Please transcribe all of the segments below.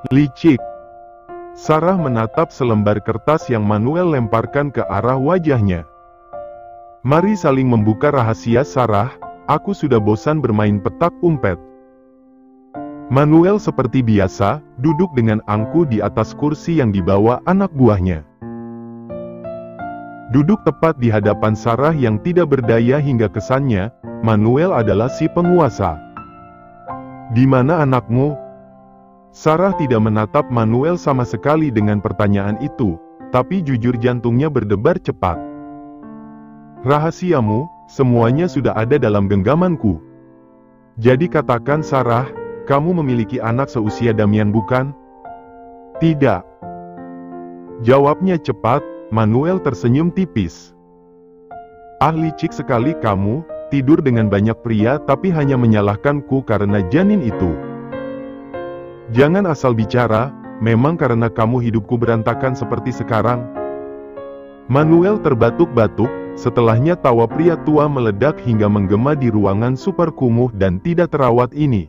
Licik. Sarah menatap selembar kertas yang Manuel lemparkan ke arah wajahnya. Mari saling membuka rahasia, Sarah. Aku sudah bosan bermain petak umpet. Manuel seperti biasa, duduk dengan angkuh di atas kursi yang dibawa anak buahnya. Duduk tepat di hadapan Sarah yang tidak berdaya hingga kesannya, Manuel adalah si penguasa. Di mana anakmu? Sarah tidak menatap Manuel sama sekali dengan pertanyaan itu, tapi jujur jantungnya berdebar cepat. Rahasiamu, semuanya sudah ada dalam genggamanku. Jadi katakan, Sarah, kamu memiliki anak seusia Damian, bukan? Tidak. Jawabnya cepat. Manuel tersenyum tipis. Ah, licik sekali kamu, tidur dengan banyak pria tapi hanya menyalahkanku karena janin itu. Jangan asal bicara, memang karena kamu hidupku berantakan seperti sekarang. Manuel terbatuk-batuk, setelahnya tawa pria tua meledak hingga menggema di ruangan super kumuh dan tidak terawat ini.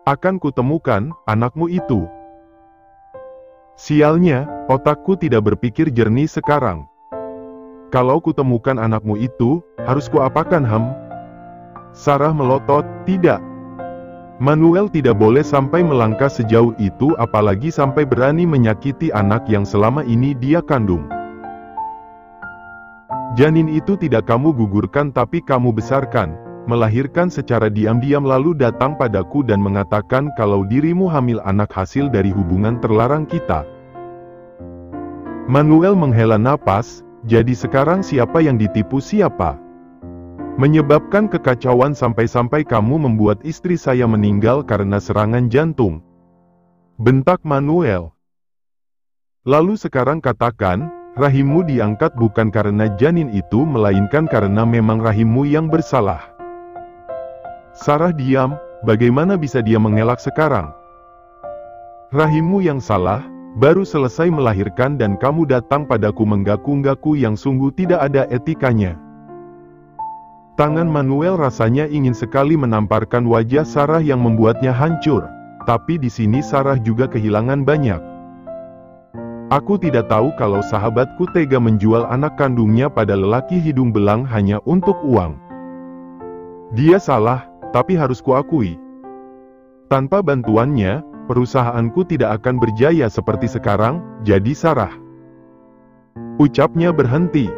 Akan kutemukan anakmu itu. Sialnya, otakku tidak berpikir jernih sekarang. Kalau kutemukan anakmu itu, harus kuapakan, Sarah melotot, tidak. Manuel tidak boleh sampai melangkah sejauh itu, apalagi sampai berani menyakiti anak yang selama ini dia kandung. Janin itu tidak kamu gugurkan tapi kamu besarkan, melahirkan secara diam-diam lalu datang padaku dan mengatakan kalau dirimu hamil anak hasil dari hubungan terlarang kita. Manuel menghela napas, jadi sekarang siapa yang ditipu siapa? Menyebabkan kekacauan sampai-sampai kamu membuat istri saya meninggal karena serangan jantung. Bentak Manuel. Lalu sekarang katakan, rahimmu diangkat bukan karena janin itu melainkan karena memang rahimmu yang bersalah. Sarah diam, bagaimana bisa dia mengelak sekarang? Rahimmu yang salah, baru selesai melahirkan dan kamu datang padaku menggaku-gaku yang sungguh tidak ada etikanya. Tangan Manuel rasanya ingin sekali menamparkan wajah Sarah yang membuatnya hancur, tapi di sini Sarah juga kehilangan banyak. Aku tidak tahu kalau sahabatku tega menjual anak kandungnya pada lelaki hidung belang hanya untuk uang. Dia salah, tapi harus kuakui. Tanpa bantuannya, perusahaanku tidak akan berjaya seperti sekarang, jadi Sarah. Ucapnya berhenti.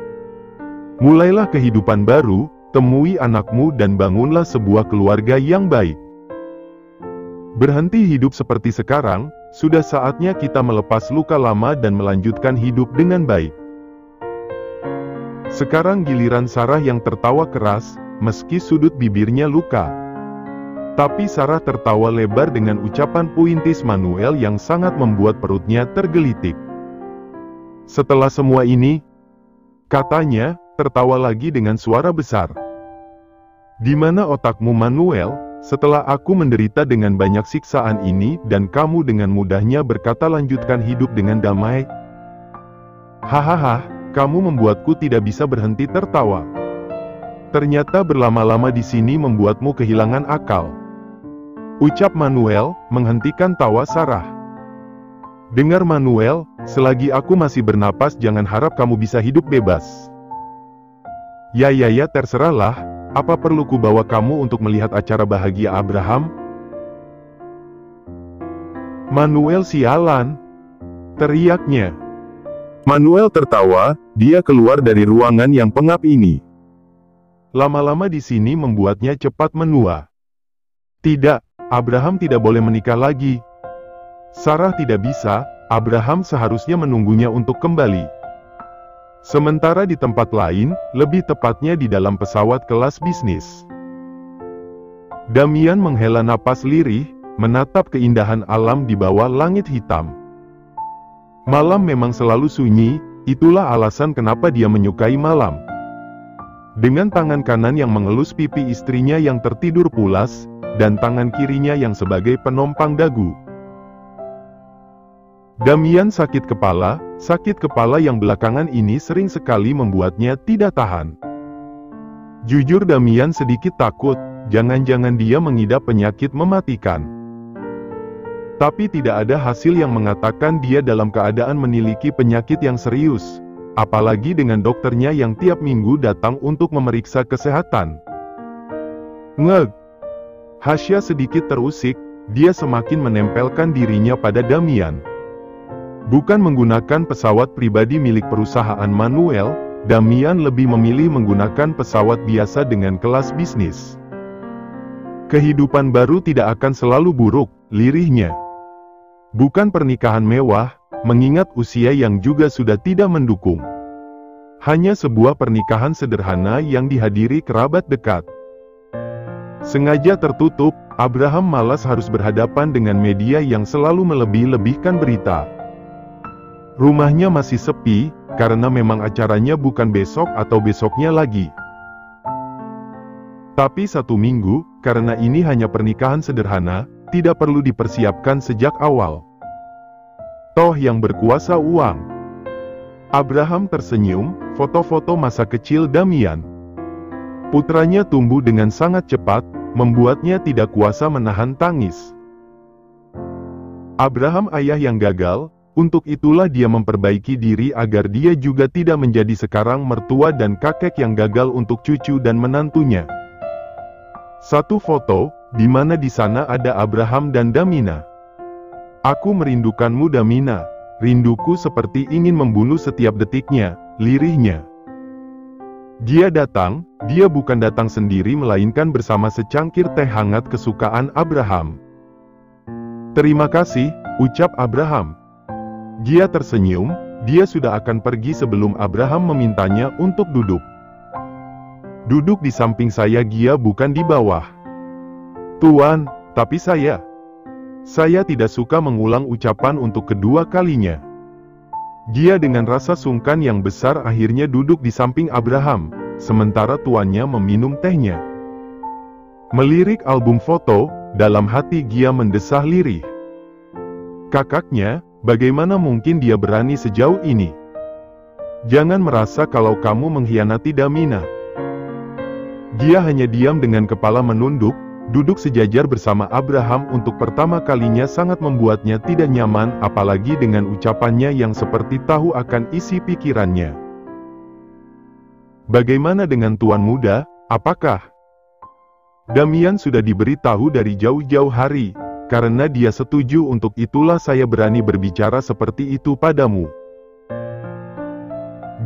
Mulailah kehidupan baru, temui anakmu dan bangunlah sebuah keluarga yang baik. Berhenti hidup seperti sekarang, sudah saatnya kita melepas luka lama dan melanjutkan hidup dengan baik. Sekarang giliran Sarah yang tertawa keras, meski sudut bibirnya luka. Tapi Sarah tertawa lebar dengan ucapan puitis Manuel yang sangat membuat perutnya tergelitik. Setelah semua ini, katanya, tertawa lagi dengan suara besar. Di mana otakmu, Manuel, setelah aku menderita dengan banyak siksaan ini dan kamu dengan mudahnya berkata lanjutkan hidup dengan damai? Hahaha, kamu membuatku tidak bisa berhenti tertawa. Ternyata berlama-lama di sini membuatmu kehilangan akal. Ucap Manuel, menghentikan tawa Sarah. Dengar Manuel, selagi aku masih bernapas jangan harap kamu bisa hidup bebas. Ya terserahlah, apa perlu ku bawa kamu untuk melihat acara bahagia Abraham? Manuel sialan, teriaknya. Manuel tertawa, dia keluar dari ruangan yang pengap ini. Lama-lama di sini membuatnya cepat menua. Tidak, Abraham tidak boleh menikah lagi. Sarah tidak bisa, Abraham seharusnya menunggunya untuk kembali. Sementara di tempat lain, lebih tepatnya di dalam pesawat kelas bisnis. Damian menghela napas lirih, menatap keindahan alam di bawah langit hitam. Malam memang selalu sunyi, itulah alasan kenapa dia menyukai malam. Dengan tangan kanan yang mengelus pipi istrinya yang tertidur pulas, dan tangan kirinya yang sebagai penompang dagu. Damian sakit kepala yang belakangan ini sering sekali membuatnya tidak tahan. Jujur Damian sedikit takut, jangan-jangan dia mengidap penyakit mematikan. Tapi tidak ada hasil yang mengatakan dia dalam keadaan memiliki penyakit yang serius, apalagi dengan dokternya yang tiap minggu datang untuk memeriksa kesehatan. Ngeg. Hasya sedikit terusik, dia semakin menempelkan dirinya pada Damian. Bukan menggunakan pesawat pribadi milik perusahaan Manuel, Damian lebih memilih menggunakan pesawat biasa dengan kelas bisnis. Kehidupan baru tidak akan selalu buruk, lirihnya. Bukan pernikahan mewah, mengingat usia yang juga sudah tidak mendukung. Hanya sebuah pernikahan sederhana yang dihadiri kerabat dekat. Sengaja tertutup, Abraham malas harus berhadapan dengan media yang selalu melebih-lebihkan berita. Rumahnya masih sepi, karena memang acaranya bukan besok atau besoknya lagi. Tapi 1 minggu, karena ini hanya pernikahan sederhana, tidak perlu dipersiapkan sejak awal. Toh yang berkuasa uang. Abraham tersenyum, foto-foto masa kecil Damian. Putranya tumbuh dengan sangat cepat, membuatnya tidak kuasa menahan tangis. Abraham ayah yang gagal, untuk itulah dia memperbaiki diri agar dia juga tidak menjadi sekarang mertua dan kakek yang gagal untuk cucu dan menantunya. Satu foto, di mana di sana ada Abraham dan Damina. Aku merindukanmu Damina, rinduku seperti ingin membunuh setiap detiknya, lirihnya. Dia bukan datang sendiri melainkan bersama secangkir teh hangat kesukaan Abraham. Terima kasih, ucap Abraham. Dia tersenyum, dia sudah akan pergi sebelum Abraham memintanya untuk duduk. Duduk di samping saya, Gia, bukan di bawah. Tuan, tapi saya tidak suka mengulang ucapan untuk kedua kalinya. Dia dengan rasa sungkan yang besar akhirnya duduk di samping Abraham, sementara tuannya meminum tehnya. Melirik album foto, dalam hati Gia mendesah lirih. Kakaknya, bagaimana mungkin dia berani sejauh ini? Jangan merasa kalau kamu mengkhianati Damina. Dia hanya diam dengan kepala menunduk. Duduk sejajar bersama Abraham untuk pertama kalinya sangat membuatnya tidak nyaman, apalagi dengan ucapannya yang seperti tahu akan isi pikirannya. Bagaimana dengan tuan muda, apakah? Damian sudah diberitahu dari jauh-jauh hari, karena dia setuju, untuk itulah saya berani berbicara seperti itu padamu.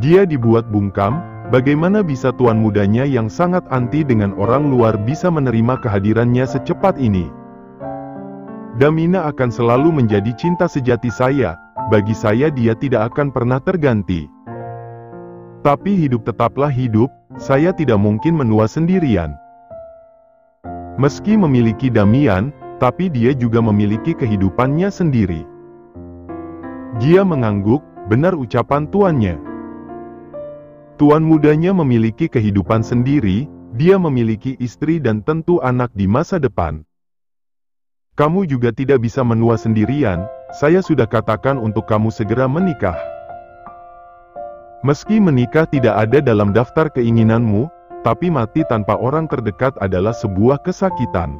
Dia dibuat bungkam. Bagaimana bisa tuan mudanya yang sangat anti dengan orang luar bisa menerima kehadirannya secepat ini? Damina akan selalu menjadi cinta sejati saya, bagi saya dia tidak akan pernah terganti. Tapi hidup tetaplah hidup, saya tidak mungkin menua sendirian. Meski memiliki Damian, tapi dia juga memiliki kehidupannya sendiri. Dia mengangguk, benar ucapan tuannya. Tuan mudanya memiliki kehidupan sendiri, dia memiliki istri dan tentu anak di masa depan. Kamu juga tidak bisa menua sendirian, saya sudah katakan untuk kamu segera menikah. Meski menikah tidak ada dalam daftar keinginanmu, tapi mati tanpa orang terdekat adalah sebuah kesakitan.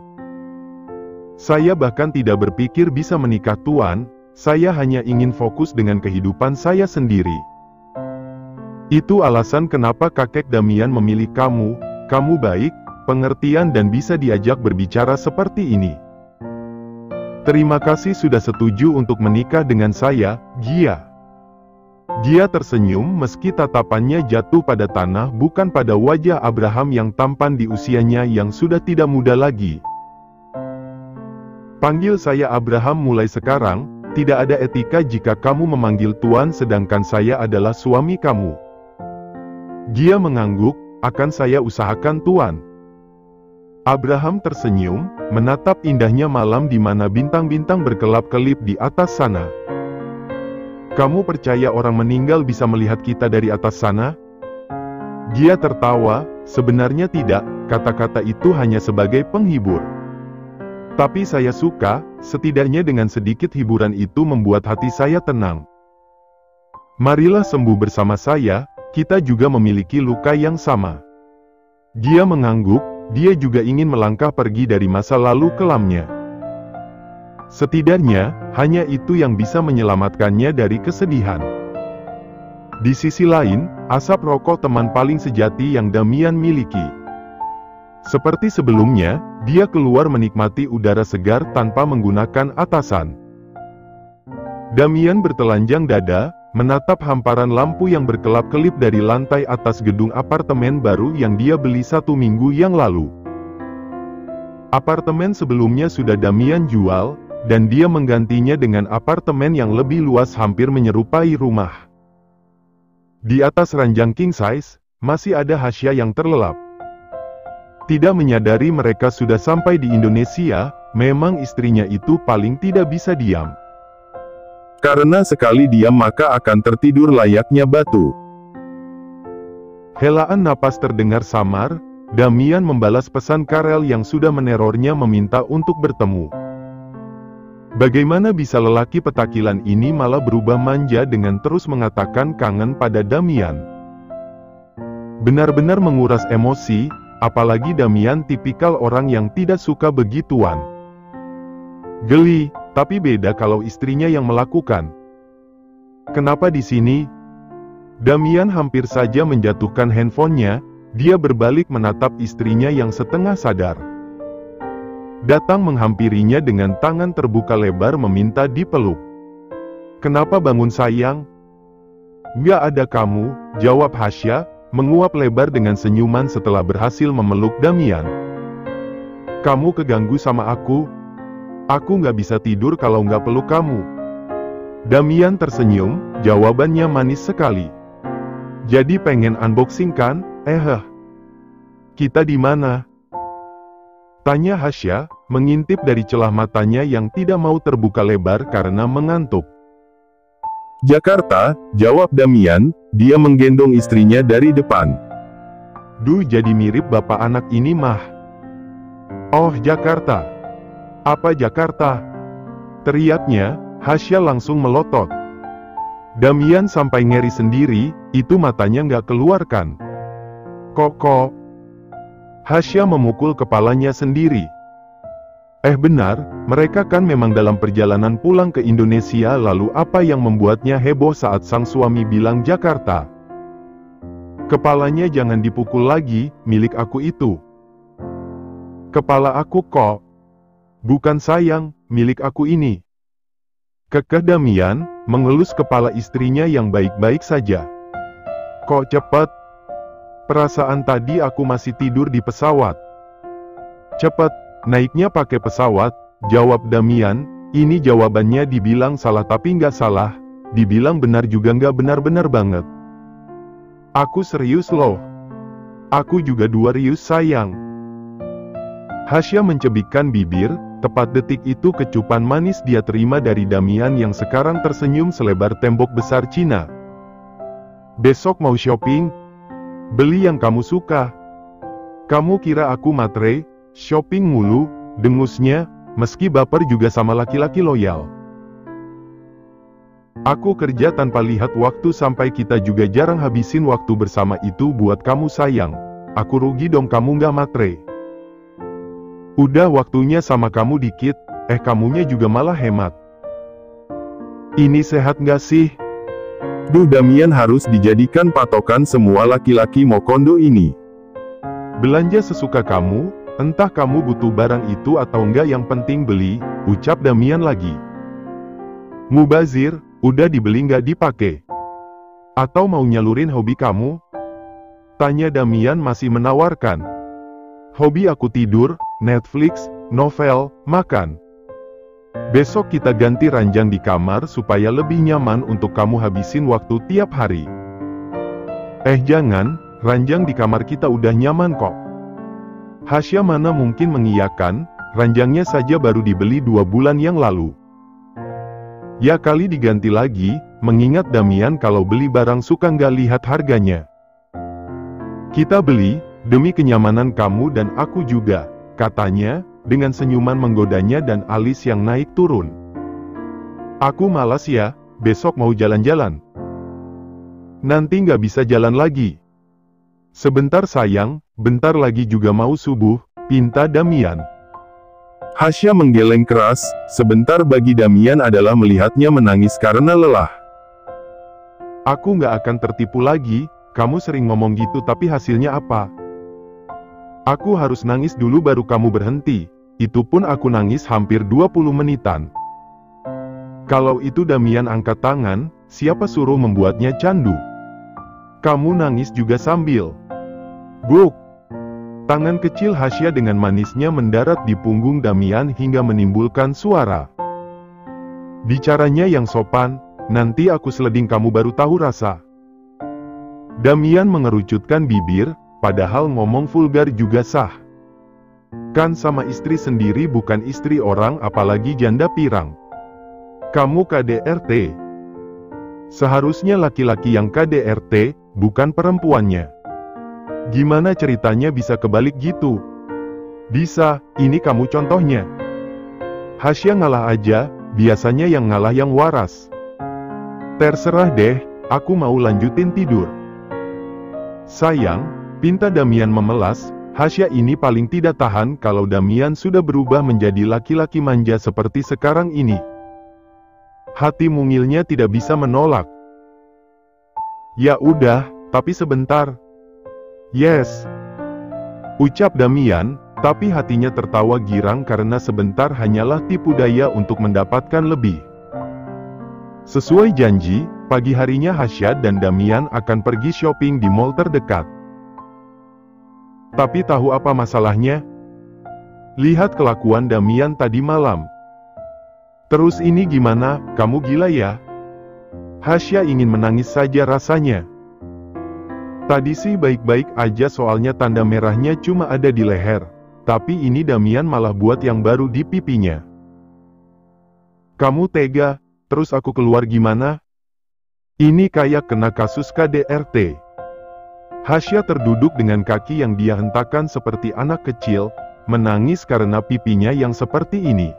Saya bahkan tidak berpikir bisa menikah tuan, saya hanya ingin fokus dengan kehidupan saya sendiri. Itu alasan kenapa kakek Damian memilih kamu, kamu baik, pengertian dan bisa diajak berbicara seperti ini. Terima kasih sudah setuju untuk menikah dengan saya, Gia. Gia tersenyum meski tatapannya jatuh pada tanah bukan pada wajah Abraham yang tampan di usianya yang sudah tidak muda lagi. Panggil saya Abraham mulai sekarang, tidak ada etika jika kamu memanggil tuan sedangkan saya adalah suami kamu. Gia mengangguk, akan saya usahakan tuan. Abraham tersenyum, menatap indahnya malam di mana bintang-bintang berkelap-kelip di atas sana. Kamu percaya orang meninggal bisa melihat kita dari atas sana? Gia tertawa, sebenarnya tidak, kata-kata itu hanya sebagai penghibur. Tapi saya suka, setidaknya dengan sedikit hiburan itu membuat hati saya tenang. Marilah sembuh bersama saya. Kita juga memiliki luka yang sama. Dia mengangguk, dia juga ingin melangkah pergi dari masa lalu kelamnya. Setidaknya, hanya itu yang bisa menyelamatkannya dari kesedihan. Di sisi lain, asap rokok teman paling sejati yang Damian miliki. Seperti sebelumnya, dia keluar menikmati udara segar tanpa menggunakan atasan. Damian bertelanjang dada, menatap hamparan lampu yang berkelap-kelip dari lantai atas gedung apartemen baru yang dia beli 1 minggu yang lalu. Apartemen sebelumnya sudah Damian jual, dan dia menggantinya dengan apartemen yang lebih luas hampir menyerupai rumah. Di atas ranjang king size, masih ada Hasya yang terlelap. Tidak menyadari mereka sudah sampai di Indonesia, memang istrinya itu paling tidak bisa diam. Karena sekali diam maka akan tertidur layaknya batu. Helaan napas terdengar samar, Damian membalas pesan Karel yang sudah menerornya meminta untuk bertemu. Bagaimana bisa lelaki petakilan ini malah berubah manja dengan terus mengatakan kangen pada Damian? Benar-benar menguras emosi, apalagi Damian tipikal orang yang tidak suka begituan. Geli, tapi beda kalau istrinya yang melakukan. Kenapa di sini? Damian hampir saja menjatuhkan handphonenya, dia berbalik menatap istrinya yang setengah sadar. Datang menghampirinya dengan tangan terbuka lebar meminta dipeluk. Kenapa bangun sayang? Nggak ada kamu, jawab Hasya, menguap lebar dengan senyuman setelah berhasil memeluk Damian. Kamu keganggu sama aku? Aku nggak bisa tidur kalau nggak peluk kamu. Damian tersenyum, jawabannya manis sekali. Jadi pengen unboxing kan? Kita di mana? Tanya Hasya, mengintip dari celah matanya yang tidak mau terbuka lebar karena mengantuk. Jakarta, jawab Damian, dia menggendong istrinya dari depan. Duh, jadi mirip bapak anak ini mah. Oh, Jakarta. Apa Jakarta? Teriaknya, Hasya langsung melotot. Damian sampai ngeri sendiri, itu matanya nggak keluarkan. Kok. Hasya memukul kepalanya sendiri. Benar, mereka kan memang dalam perjalanan pulang ke Indonesia, lalu apa yang membuatnya heboh saat sang suami bilang Jakarta? Kepalanya jangan dipukul lagi, milik aku itu. Kepala aku kok. Bukan sayang, milik aku ini. Kekeh Damian, mengelus kepala istrinya yang baik-baik saja. Kok cepat? Perasaan tadi aku masih tidur di pesawat. Cepat, naiknya pakai pesawat, jawab Damian. Ini jawabannya dibilang salah tapi nggak salah, dibilang benar juga nggak benar-benar banget. Aku serius loh. Aku juga rius sayang. Hasya mencebikkan bibir, tepat detik itu kecupan manis dia terima dari Damian yang sekarang tersenyum selebar tembok besar Cina. Besok mau shopping? Beli yang kamu suka. Kamu kira aku matre, shopping mulu, dengusnya, meski baper juga sama laki-laki loyal. Aku kerja tanpa lihat waktu sampai kita juga jarang habisin waktu bersama itu buat kamu sayang. Aku rugi dong kamu nggak matre. Udah waktunya sama kamu dikit, kamunya juga malah hemat. Ini sehat nggak sih? Duh, Damian harus dijadikan patokan semua laki-laki Mokondo ini. Belanja sesuka kamu, entah kamu butuh barang itu atau enggak yang penting beli, ucap Damian lagi. Mubazir, udah dibeli nggak dipakai? Atau mau nyalurin hobi kamu? Tanya Damian masih menawarkan. Hobi aku tidur, Netflix, novel, makan. Besok kita ganti ranjang di kamar supaya lebih nyaman untuk kamu habisin waktu tiap hari. Jangan, ranjang di kamar kita udah nyaman kok. Hasya mana mungkin mengiyakan, ranjangnya saja baru dibeli 2 bulan yang lalu. Ya kali diganti lagi, mengingat Damian kalau beli barang suka nggak lihat harganya. Kita beli, demi kenyamanan kamu dan aku juga, katanya, dengan senyuman menggodanya dan alis yang naik turun. Aku malas ya, besok mau jalan-jalan. Nanti nggak bisa jalan lagi. Sebentar sayang, bentar lagi juga mau subuh, pinta Damian. Hasya menggeleng keras, sebentar bagi Damian adalah melihatnya menangis karena lelah. Aku nggak akan tertipu lagi, kamu sering ngomong gitu tapi hasilnya apa? Aku harus nangis dulu baru kamu berhenti, itu pun aku nangis hampir 20 menitan. Kalau itu Damian angkat tangan, siapa suruh membuatnya candu? Kamu nangis juga sambil. Buk! Tangan kecil Hasya dengan manisnya mendarat di punggung Damian hingga menimbulkan suara. Bicaranya yang sopan, nanti aku seleding kamu baru tahu rasa. Damian mengerucutkan bibir, padahal ngomong vulgar juga sah. Kan sama istri sendiri bukan istri orang apalagi janda pirang. Kamu KDRT. Seharusnya laki-laki yang KDRT, bukan perempuannya. Gimana ceritanya bisa kebalik gitu? Bisa, ini kamu contohnya. Hasya ngalah aja, biasanya yang ngalah yang waras. Terserah deh, aku mau lanjutin tidur. Sayang, pinta Damian memelas, Hasya ini paling tidak tahan kalau Damian sudah berubah menjadi laki-laki manja seperti sekarang ini. Hati mungilnya tidak bisa menolak. Ya udah, tapi sebentar. Yes. Ucap Damian, tapi hatinya tertawa girang karena sebentar hanyalah tipu daya untuk mendapatkan lebih. Sesuai janji, pagi harinya Hasya dan Damian akan pergi shopping di mall terdekat. Tapi tahu apa masalahnya? Lihat kelakuan Damian tadi malam. Terus ini gimana, kamu gila ya? Hasya ingin menangis saja rasanya. Tadi sih baik-baik aja soalnya tanda merahnya cuma ada di leher. Tapi ini Damian malah buat yang baru di pipinya. Kamu tega, terus aku keluar gimana? Ini kayak kena kasus KDRT. Hasya terduduk dengan kaki yang dia hentakkan seperti anak kecil, menangis karena pipinya yang seperti ini.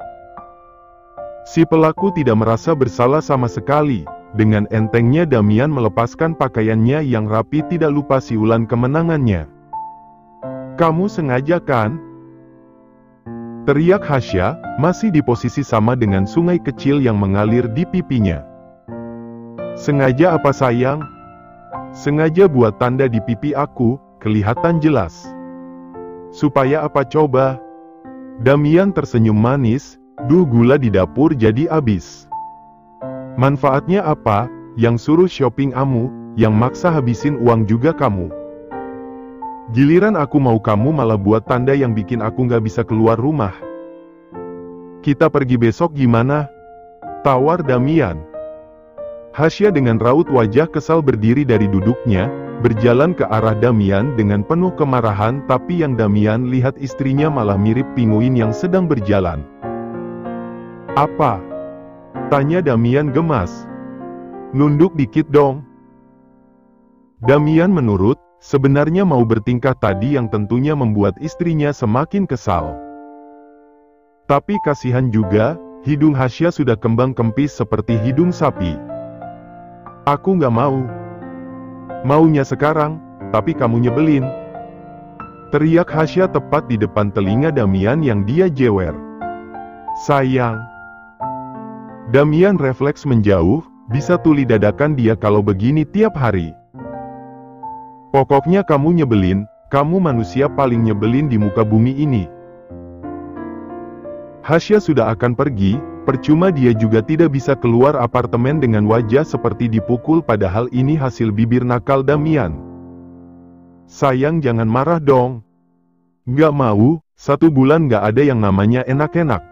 Si pelaku tidak merasa bersalah sama sekali. Dengan entengnya Damian melepaskan pakaiannya yang rapi tidak lupa siulan kemenangannya. Kamu sengaja kan? Teriak Hasya, masih di posisi sama dengan sungai kecil yang mengalir di pipinya. Sengaja apa sayang? Sengaja buat tanda di pipi aku, kelihatan jelas. Supaya apa coba? Damian tersenyum manis, duh gula di dapur jadi abis. Manfaatnya apa, yang suruh shopping kamu, yang maksa habisin uang juga kamu. Giliran aku mau kamu malah buat tanda yang bikin aku nggak bisa keluar rumah. Kita pergi besok gimana? Tawar Damian. Hasya dengan raut wajah kesal berdiri dari duduknya, berjalan ke arah Damian dengan penuh kemarahan tapi yang Damian lihat istrinya malah mirip pinguin yang sedang berjalan. Apa? Tanya Damian gemas. Nunduk dikit dong. Damian menurut, sebenarnya mau bertingkah tadi yang tentunya membuat istrinya semakin kesal. Tapi kasihan juga, hidung Hasya sudah kembang kempis seperti hidung sapi. Aku nggak mau. Maunya sekarang, tapi kamu nyebelin. Teriak Hasya tepat di depan telinga Damian yang dia jewer. Sayang. Damian refleks menjauh, bisa tuli dadakan dia kalau begini tiap hari. Pokoknya kamu nyebelin, kamu manusia paling nyebelin di muka bumi ini. Hasya sudah akan pergi, percuma dia juga tidak bisa keluar apartemen dengan wajah seperti dipukul padahal ini hasil bibir nakal Damian. Sayang jangan marah dong. Nggak mau, 1 bulan nggak ada yang namanya enak-enak.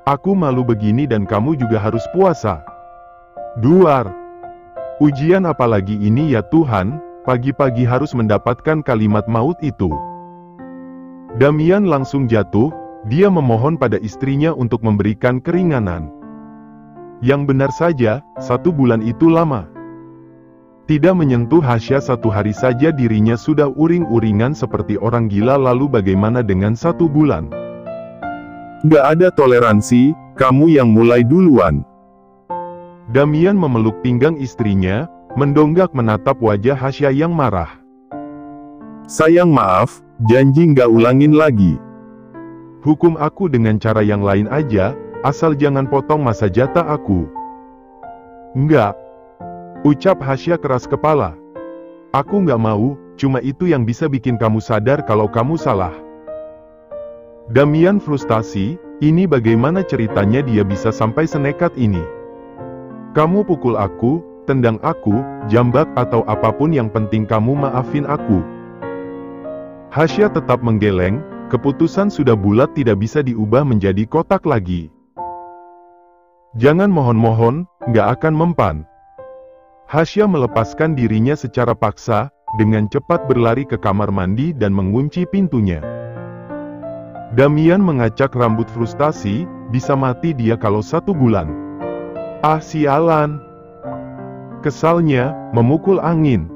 Aku malu begini dan kamu juga harus puasa. Duar. Ujian apalagi ini ya Tuhan, pagi-pagi harus mendapatkan kalimat maut itu. Damian langsung jatuh, dia memohon pada istrinya untuk memberikan keringanan. Yang benar saja, 1 bulan itu lama. Tidak menyentuh Hasya 1 hari saja dirinya sudah uring-uringan seperti orang gila lalu bagaimana dengan 1 bulan? Nggak ada toleransi, kamu yang mulai duluan. Damian memeluk pinggang istrinya, mendonggak menatap wajah Hasya yang marah. Sayang maaf, janji nggak ulangin lagi. Hukum aku dengan cara yang lain aja, asal jangan potong masa jatah aku. Enggak, ucap Hasya keras kepala. Aku nggak mau, cuma itu yang bisa bikin kamu sadar kalau kamu salah. Damian frustasi, ini bagaimana ceritanya dia bisa sampai senekat ini? Kamu pukul aku, tendang aku, jambak atau apapun yang penting kamu maafin aku. Hasya tetap menggeleng, keputusan sudah bulat tidak bisa diubah menjadi kotak lagi. Jangan mohon-mohon, nggak akan mempan. Hasya melepaskan dirinya secara paksa, dengan cepat berlari ke kamar mandi dan mengunci pintunya. Damian mengacak rambut frustasi, bisa mati dia kalau 1 bulan. Ah sialan. Kesalnya, memukul angin.